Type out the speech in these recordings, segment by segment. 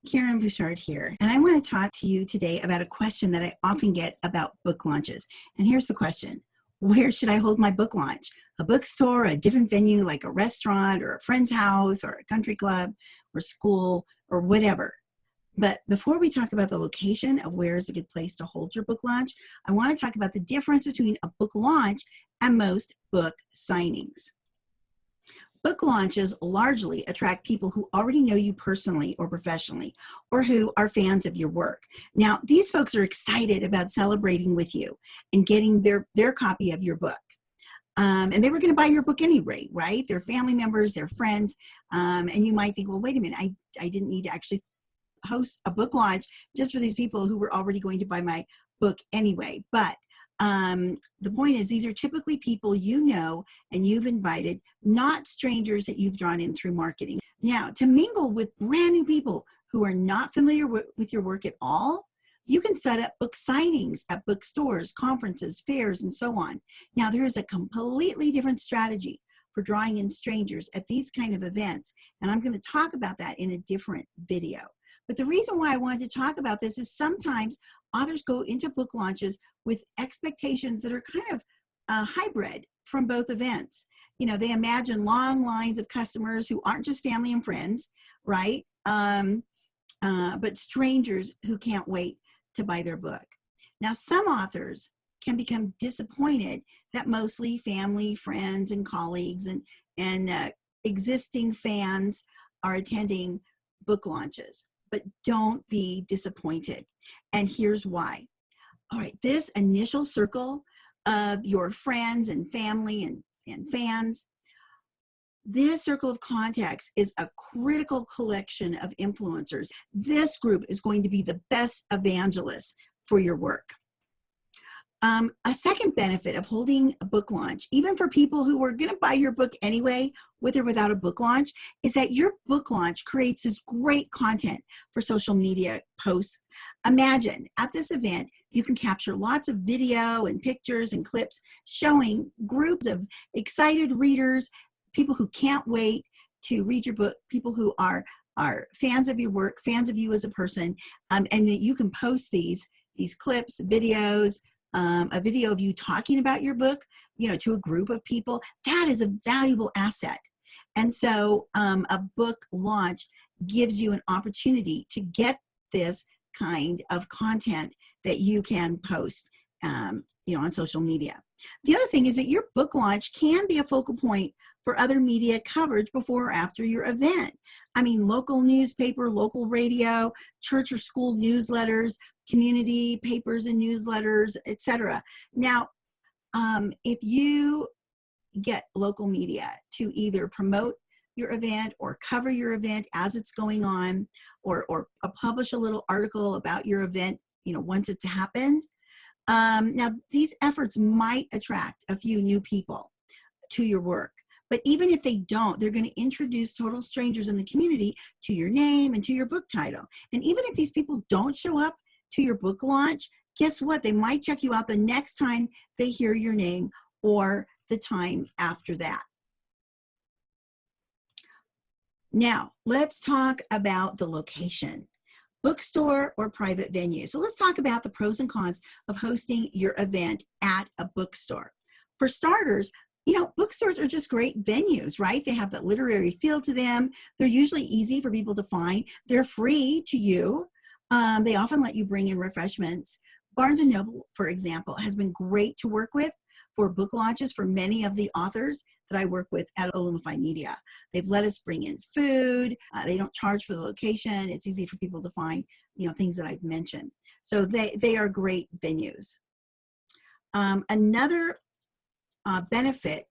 Karen Bouchard here, and I want to talk to you today about a question that I often get about book launches. And here's the question: where should I hold my book launch? A bookstore, a different venue like a restaurant or a friend's house or a country club or school or whatever. But before we talk about the location of where is a good place to hold your book launch, I want to talk about the difference between a book launch and most book signings. Book launches largely attract people who already know you personally or professionally, or who are fans of your work. Now, these folks are excited about celebrating with you and getting their copy of your book. And they were going to buy your book anyway, right? They're family members, they're friends. And you might think, well, wait a minute, I didn't need to actually host a book launch just for these people who were already going to buy my book anyway. But the point is, these are typically people you know and you've invited, not strangers that you've drawn in through marketing. Now, to mingle with brand new people who are not familiar with your work at all, you can set up book signings at bookstores, conferences, fairs, and so on. Now, there is a completely different strategy for drawing in strangers at these kind of events, and I'm going to talk about that in a different video. But the reason why I wanted to talk about this is sometimes authors go into book launches with expectations that are kind of hybrid from both events. You know, they imagine long lines of customers who aren't just family and friends, right? But strangers who can't wait to buy their book. Now, some authors can become disappointed that mostly family, friends, and colleagues and existing fans are attending book launches. But don't be disappointed. And here's why. All right, this initial circle of your friends and family and fans, this circle of contacts is a critical collection of influencers. This group is going to be the best evangelists for your work. A second benefit of holding a book launch, even for people who are going to buy your book anyway, with or without a book launch, is that your book launch creates this great content for social media posts. Imagine at this event, you can capture lots of video and pictures and clips showing groups of excited readers, people who can't wait to read your book, people who are fans of your work, fans of you as a person, and that you can post these clips, videos, a video of you talking about your book, you know, to a group of people. That is a valuable asset. And so a book launch gives you an opportunity to get this kind of content that you can post, you know, on social media. The other thing is that your book launch can be a focal point for other media coverage before or after your event. I mean, local newspaper, local radio, church or school newsletters, community papers and newsletters, etc. Now, if you get local media to either promote your event or cover your event as it's going on, or publish a little article about your event, you know, once it's happened, now these efforts might attract a few new people to your work. But even if they don't, they're going to introduce total strangers in the community to your name and to your book title. And even if these people don't show up to your book launch, guess what? They might check you out the next time they hear your name or the time after that. Now, let's talk about the location. Bookstore or private venue. So let's talk about the pros and cons of hosting your event at a bookstore. For starters, you know, bookstores are just great venues, right? They have that literary feel to them. They're usually easy for people to find. They're free to you. They often let you bring in refreshments. Barnes & Noble, for example, has been great to work with for book launches for many of the authors that I work with at Illumify Media. They've let us bring in food. They don't charge for the location. It's easy for people to find, you know, things that I've mentioned. So they are great venues. Another benefit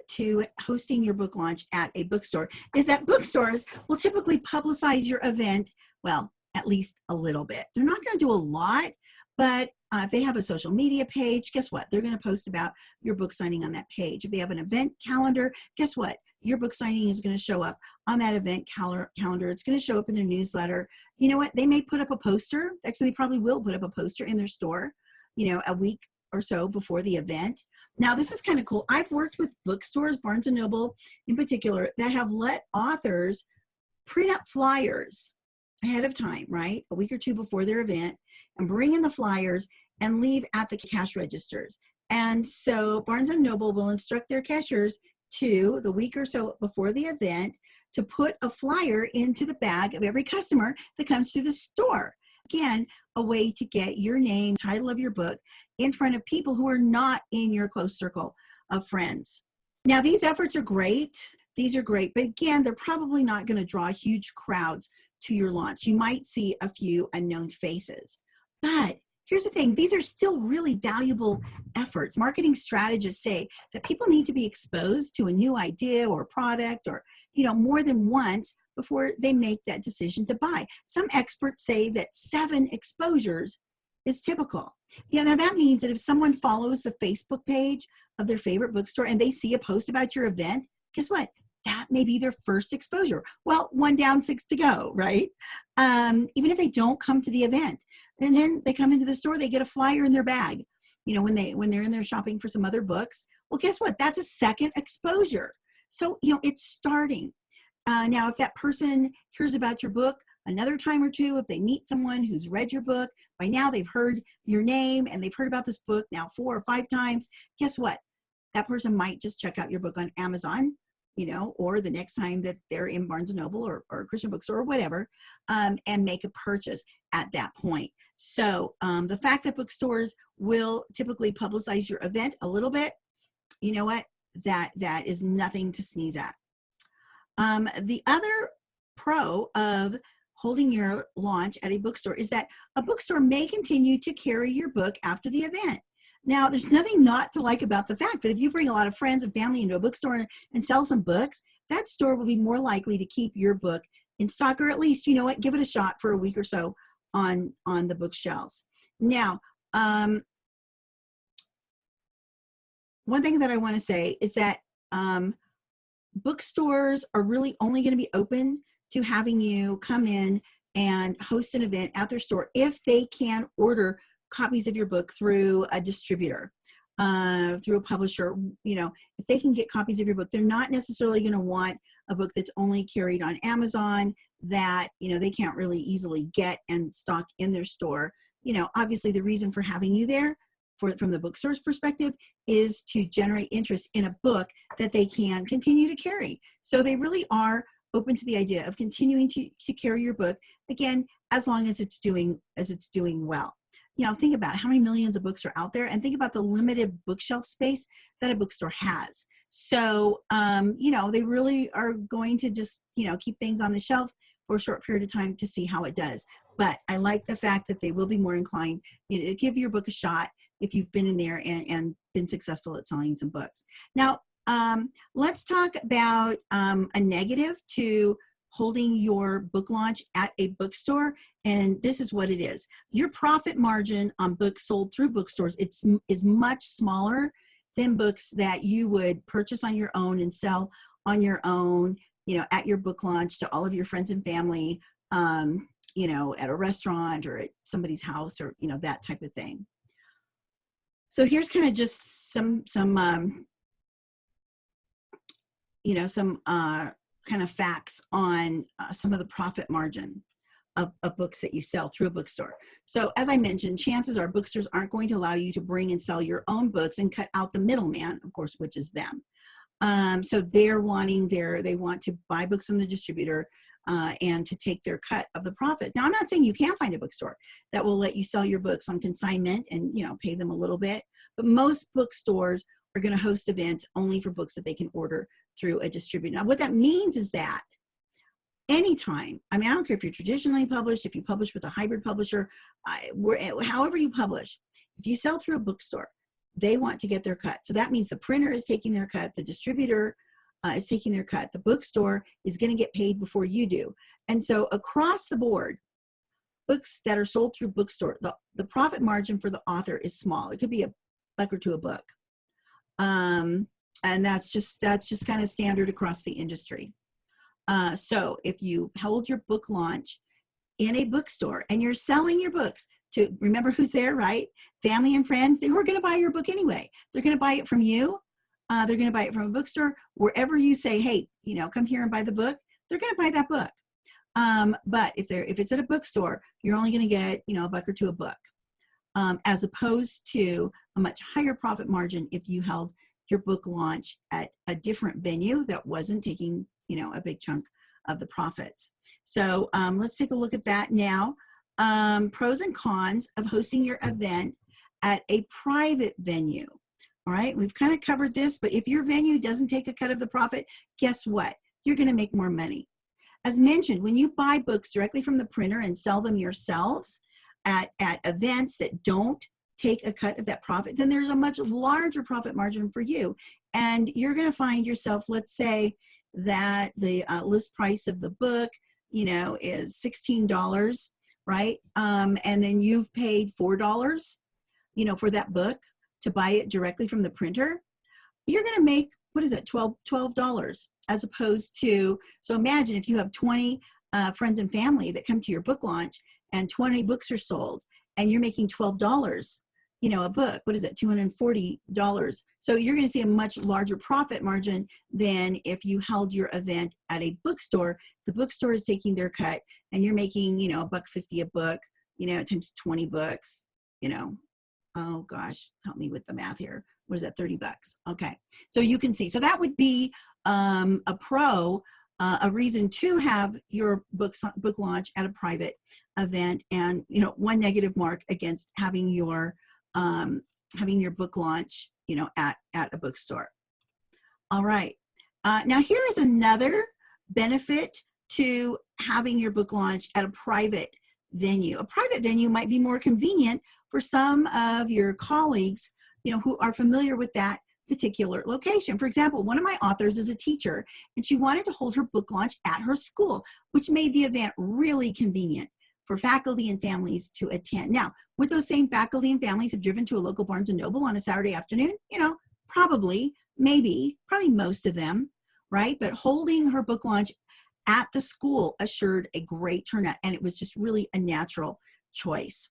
to hosting your book launch at a bookstore is that bookstores will typically publicize your event, well, at least a little bit. They're not going to do a lot, but if they have a social media page, guess what? They're going to post about your book signing on that page. If they have an event calendar, guess what? Your book signing is going to show up on that event calendar. It's going to show up in their newsletter. You know what? They may put up a poster. Actually, they probably will put up a poster in their store, you know, a week or so before the event. Now, this is kind of cool. I've worked with bookstores, Barnes & Noble in particular, that have let authors print up flyers ahead of time, right? A week or two before their event, and bring in the flyers and leave at the cash registers. And so Barnes & Noble will instruct their cashiers to, the week or so before the event, to put a flyer into the bag of every customer that comes to the store. Again, a way to get your name, title of your book in front of people who are not in your close circle of friends. Now, these efforts are great. These are great, but again, they're probably not going to draw huge crowds to your launch. You might see a few unknown faces. But here's the thing, these are still really valuable efforts. Marketing strategists say that people need to be exposed to a new idea or product or, more than once before they make that decision to buy. Some experts say that 7 exposures is typical. Now that means that if someone follows the Facebook page of their favorite bookstore and they see a post about your event, guess what? That may be their first exposure. Well, 1 down, 6 to go, right? Even if they don't come to the event, and then they come into the store, they get a flyer in their bag, when they're in there shopping for some other books. Well, guess what? That's a second exposure. So, it's starting. Now, if that person hears about your book another time or two, if they meet someone who's read your book, by now they've heard your name and they've heard about this book now 4 or 5 times, guess what? That person might just check out your book on Amazon, or the next time that they're in Barnes & Noble or Christian bookstore or whatever, and make a purchase at that point. So the fact that bookstores will typically publicize your event a little bit, you know what? That is nothing to sneeze at. The other pro of holding your launch at a bookstore is that a bookstore may continue to carry your book after the event. Now, there's nothing not to like about the fact that if you bring a lot of friends and family into a bookstore and sell some books, that store will be more likely to keep your book in stock, or at least, give it a shot for a week or so on the bookshelves. Now, one thing that I want to say is that bookstores are really only going to be open to having you come in and host an event at their store if they can order copies of your book through a distributor, through a publisher. If they can get copies of your book, they're not necessarily going to want a book that's only carried on Amazon that, they can't really easily get and stock in their store. Obviously the reason for having you there from the bookstore's perspective is to generate interest in a book that they can continue to carry. So they really are open to the idea of continuing to carry your book, again, as long as it's doing well. Think about how many millions of books are out there, and think about the limited bookshelf space that a bookstore has. So, they really are going to just, keep things on the shelf for a short period of time to see how it does. But I like the fact that they will be more inclined, to give your book a shot if you've been in there and been successful at selling some books. Now, let's talk about a negative to holding your book launch at a bookstore, and this is what it is. Your profit margin on books sold through bookstores is much smaller than books that you would purchase on your own and sell on your own, at your book launch to all of your friends and family, at a restaurant or at somebody's house, or that type of thing. So here's kind of just some kind of facts on some of the profit margin of books that you sell through a bookstore. So as I mentioned, chances are bookstores aren't going to allow you to bring and sell your own books and cut out the middleman, of course, which is them. So they want to buy books from the distributor and to take their cut of the profit. Now, I'm not saying you can't find a bookstore that will let you sell your books on consignment and, pay them a little bit, but most bookstores are going to host events only for books that they can order through a distributor. Now, what that means is that anytime, I don't care if you're traditionally published, if you publish with a hybrid publisher, however you publish, if you sell through a bookstore, they want to get their cut. So that means the printer is taking their cut, the distributor is taking their cut, the bookstore is going to get paid before you do. And so across the board, books that are sold through bookstore, the profit margin for the author is small. It could be $1 or $2 a book. And that's just kind of standard across the industry. So if you hold your book launch in a bookstore and you're selling your books to, remember who's there, right? Family and friends who are going to buy your book anyway. They're going to buy it from you. They're going to buy it from a bookstore. Wherever you say, hey, come here and buy the book, they're going to buy that book. But if it's at a bookstore, you're only going to get, you know, $1 or $2 a book, as opposed to a much higher profit margin if you held your book launch at a different venue that wasn't taking, you know, a big chunk of the profits. So let's take a look at that now. Pros and cons of hosting your event at a private venue. All right, we've kind of covered this, but if your venue doesn't take a cut of the profit, guess what? You're going to make more money. As mentioned, when you buy books directly from the printer and sell them yourselves at events that don't take a cut of that profit, then there's a much larger profit margin for you. And you're going to find yourself, let's say that the list price of the book, you know, is $16, right? And then you've paid $4, you know, for that book to buy it directly from the printer. You're going to make, what is it, $12, as opposed to, so imagine if you have 20 friends and family that come to your book launch and 20 books are sold and you're making $12, you know, a book, what is it, $240. So you're going to see a much larger profit margin than if you held your event at a bookstore. The bookstore is taking their cut and you're making, you know, $1.50 a book, you know, times 20 books, you know, oh gosh, help me with the math here. What is that, 30 bucks? Okay, so you can see, so that would be a pro, a reason to have your book launch at a private event, and, you know, one negative mark against having your book launch, you know, at a bookstore. All right, now here is another benefit to having your book launch at a private venue. A private venue might be more convenient for some of your colleagues, you know, who are familiar with that particular location. For example, one of my authors is a teacher and she wanted to hold her book launch at her school, which made the event really convenient for faculty and families to attend. Now, would those same faculty and families have driven to a local Barnes & Noble on a Saturday afternoon? You know, probably, maybe, probably most of them, right? But holding her book launch at the school assured a great turnout, and it was just really a natural choice.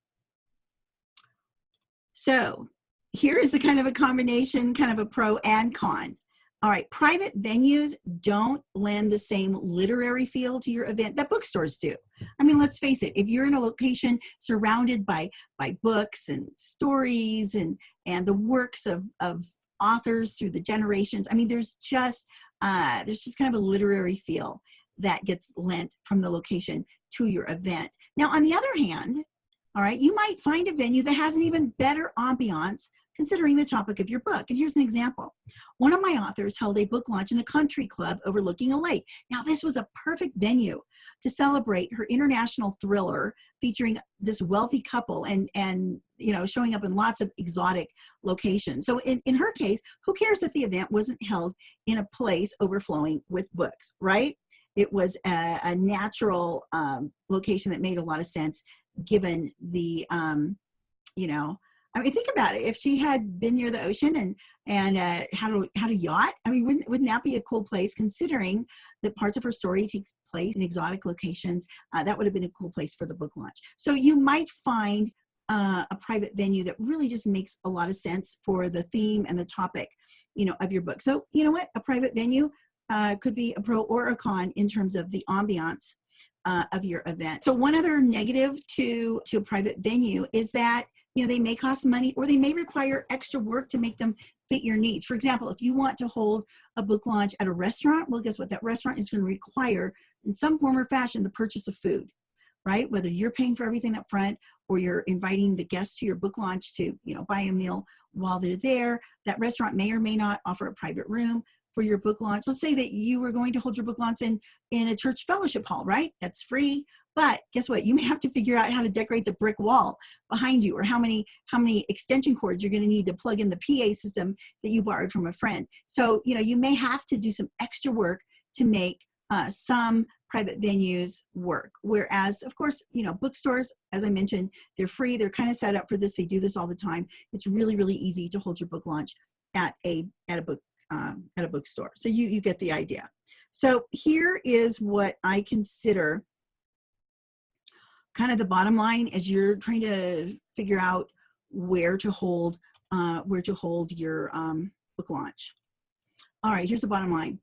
So here is a kind of a combination, kind of a pro and con. All right, private venues don't lend the same literary feel to your event that bookstores do. I mean, let's face it, if you're in a location surrounded by books and stories and the works of authors through the generations, I mean, there's just kind of a literary feel that gets lent from the location to your event. Now, on the other hand, all right, you might find a venue that has an even better ambiance considering the topic of your book. And here's an example. One of my authors held a book launch in a country club overlooking a lake. Now, this was a perfect venue to celebrate her international thriller featuring this wealthy couple and you know, showing up in lots of exotic locations. So in her case, who cares if the event wasn't held in a place overflowing with books, right? It was a natural location that made a lot of sense given the, you know, I mean, think about it. If she had been near the ocean and had a yacht, I mean, wouldn't that be a cool place considering that parts of her story takes place in exotic locations? That would have been a cool place for the book launch. So you might find a private venue that really just makes a lot of sense for the theme and the topic, you know, of your book. So you know what, a private venue could be a pro or a con in terms of the ambiance of your event. So one other negative to a private venue is that, you know, they may cost money or they may require extra work to make them fit your needs. For example, if you want to hold a book launch at a restaurant, well, guess what? That restaurant is going to require in some form or fashion the purchase of food, right? Whether you're paying for everything up front or you're inviting the guests to your book launch to, you know, buy a meal while they're there. That restaurant may or may not offer a private room for your book launch. Let's say that you were going to hold your book launch in a church fellowship hall, right? That's free. But guess what? You may have to figure out how to decorate the brick wall behind you, or how many extension cords you're going to need to plug in the PA system that you borrowed from a friend. So, you know, you may have to do some extra work to make some private venues work. Whereas, of course, you know, bookstores, as I mentioned, they're free. They're kind of set up for this. They do this all the time. It's really, really easy to hold your book launch at a bookstore. So you get the idea. So here is what I consider kind of the bottom line as you're trying to figure out where to hold your book launch. All right, here's the bottom line.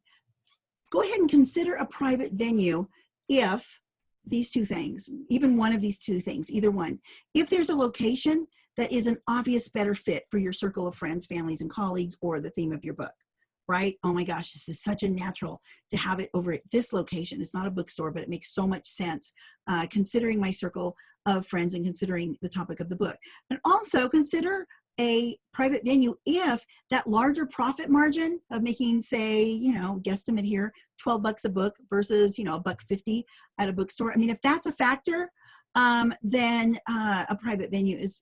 Go ahead and consider a private venue if these two things, even one of these two things, either one. If there's a location that is an obvious better fit for your circle of friends, families, and colleagues, or the theme of your book, right? Oh my gosh, this is such a natural to have it over at this location. It's not a bookstore, but it makes so much sense considering my circle of friends and considering the topic of the book. And also consider a private venue if that larger profit margin of making, say, guesstimate here, 12 bucks a book versus, $1.50 at a bookstore. I mean, if that's a factor, then a private venue is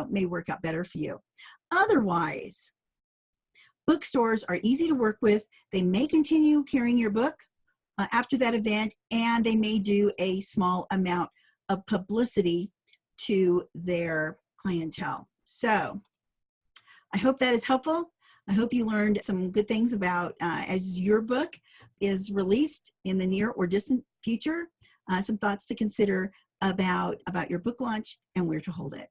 may work out better for you. Otherwise, bookstores are easy to work with. They may continue carrying your book after that event, and they may do a small amount of publicity to their clientele. So I hope that is helpful. I hope you learned some good things about as your book is released in the near or distant future, some thoughts to consider about your book launch and where to hold it.